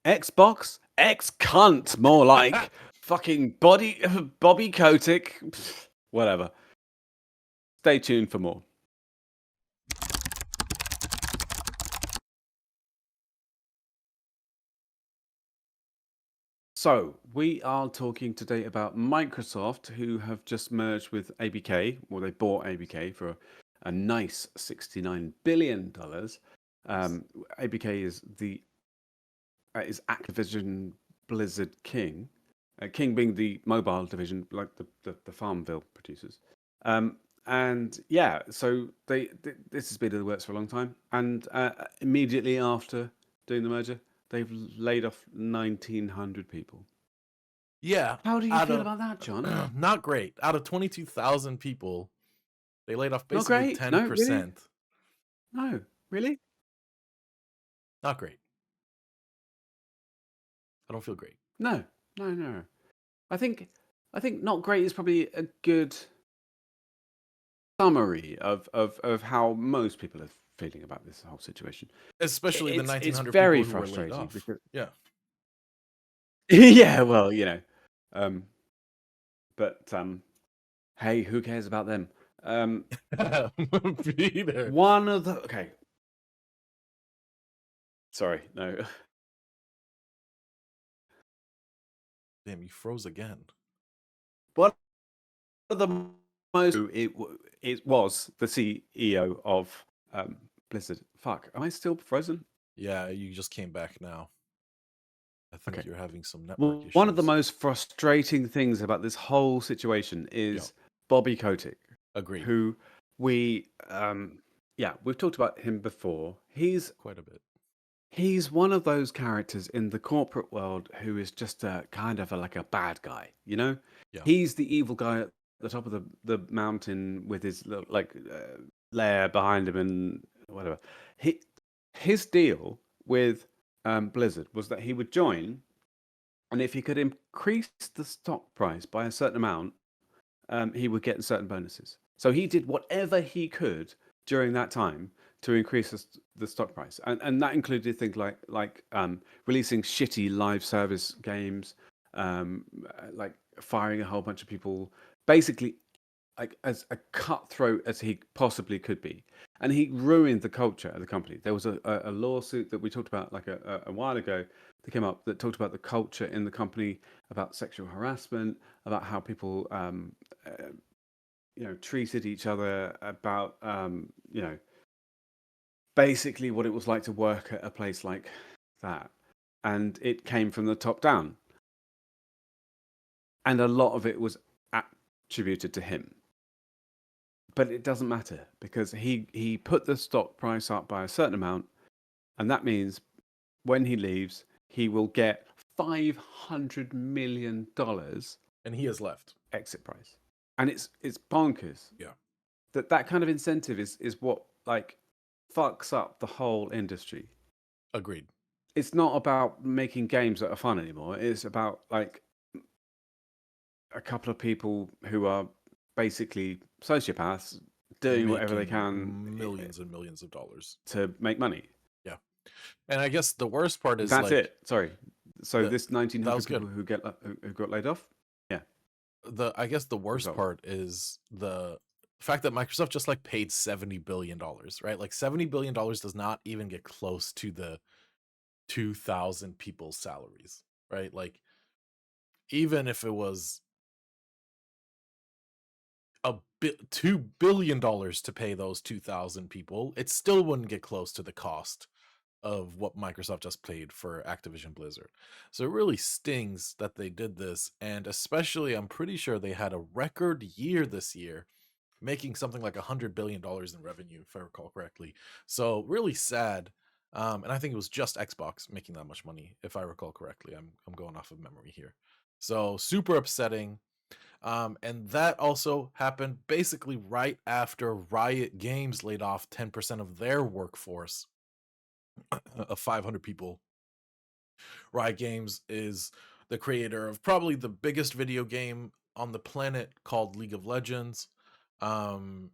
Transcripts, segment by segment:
Xbox? X cunt, more like. Fucking Bobby Kotick. Whatever. Stay tuned for more. So, we are talking today about Microsoft, who have just merged with ABK, or they bought ABK for a nice $69 billion. ABK is is Activision-Blizzard King. King being the mobile division, like the Farmville producers. And yeah, so this has been in the works for a long time. And immediately after doing the merger, they've laid off 1,900 people. Yeah. How do you feel about that, John? Not great. Out of 22,000 people, they laid off Not basically great. 10%. No, really? No, really? Not great. I don't feel great. No. I think not great is probably a good summary of how most people are feeling about this whole situation. Especially the 1,900 very people who were laid frustrating off. because Yeah. yeah, well, but hey, who cares about them? Peter. One of the okay. Sorry, no. Damn, you froze again. One of the most it was the CEO of Blizzard. Fuck, am I still frozen? Yeah, you just came back now. I think Okay. you're having some network Well, issues. one of the most frustrating things about this whole situation is Bobby Kotick. Agreed. Who we've talked about him before. He's quite a bit. He's one of those characters in the corporate world who is just a kind of like a bad guy, you know? Yeah. He's the evil guy at the top of the mountain with his little, lair behind him and whatever. His deal with Blizzard was that he would join, and if he could increase the stock price by a certain amount, he would get certain bonuses. So he did whatever he could during that time to increase the stock price, and that included things like releasing shitty live service games, like firing a whole bunch of people, basically like as a cutthroat as he possibly could be. And he ruined the culture of the company. There was a lawsuit that we talked about like a while ago that came up that talked about the culture in the company, about sexual harassment, about how people treated each other, about basically what it was like to work at a place like that. And it came from the top down. And a lot of it was attributed to him. But it doesn't matter because he put the stock price up by a certain amount, and that means when he leaves, he will get $500 million. And he has left. Exit price. And it's bonkers. Yeah. That kind of incentive is what like fucks up the whole industry. Agreed. It's not about making games that are fun anymore. It's about like a couple of people who are basically sociopaths doing whatever they can, millions and millions of dollars to make money. Yeah. And I guess the worst part is that's it. Sorry. So this 1,900 people good. who got laid off. Yeah. I guess the worst part is the fact that Microsoft just like paid $70 billion, right? Like $70 billion does not even get close to the 2,000 people's salaries, right? Like even if it was $2 billion to pay those 2,000 people, it still wouldn't get close to the cost of what Microsoft just paid for Activision-Blizzard. So it really stings that they did this, and especially I'm pretty sure they had a record year this year, making something like $100 billion in revenue, if I recall correctly. So really sad. And I think it was just Xbox making that much money, if I recall correctly. I'm going off of memory here. So super upsetting. And that also happened basically right after Riot Games laid off 10% of their workforce of 500 people. Riot Games is the creator of probably the biggest video game on the planet called League of Legends. And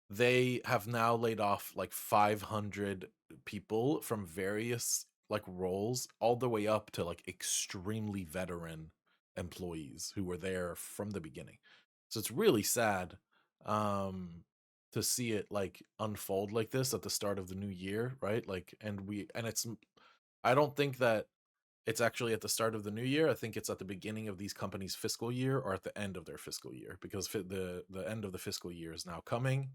they have now laid off like 500 people from various like roles all the way up to like extremely veteran employees who were there from the beginning. So it's really sad to see it like unfold like this at the start of the new year, right? Like, and it's, I don't think that it's actually at the start of the new year. I think it's at the beginning of these companies' fiscal year or at the end of their fiscal year, because the end of the fiscal year is now coming,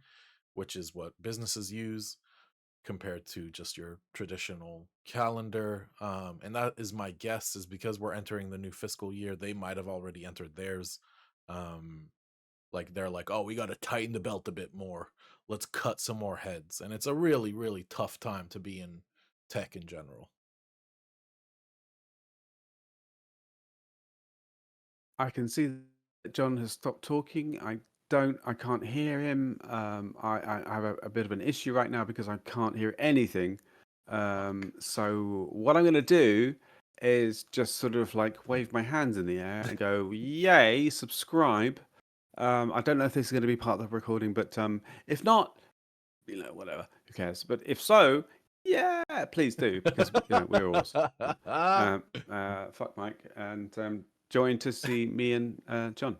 which is what businesses use compared to just your traditional calendar. And that is my guess, is because we're entering the new fiscal year, they might have already entered theirs. Like they're like, oh, we got to tighten the belt a bit more. Let's cut some more heads. And it's a really, really tough time to be in tech in general. I can see that John has stopped talking. I can't hear him. I have a bit of an issue right now because I can't hear anything. So what I'm going to do is just sort of like wave my hands in the air and go, yay, subscribe. I don't know if this is going to be part of the recording, but if not, whatever, who cares? But if so, yeah, please do, because we're awesome. Fuck Mike, and join to see me and John.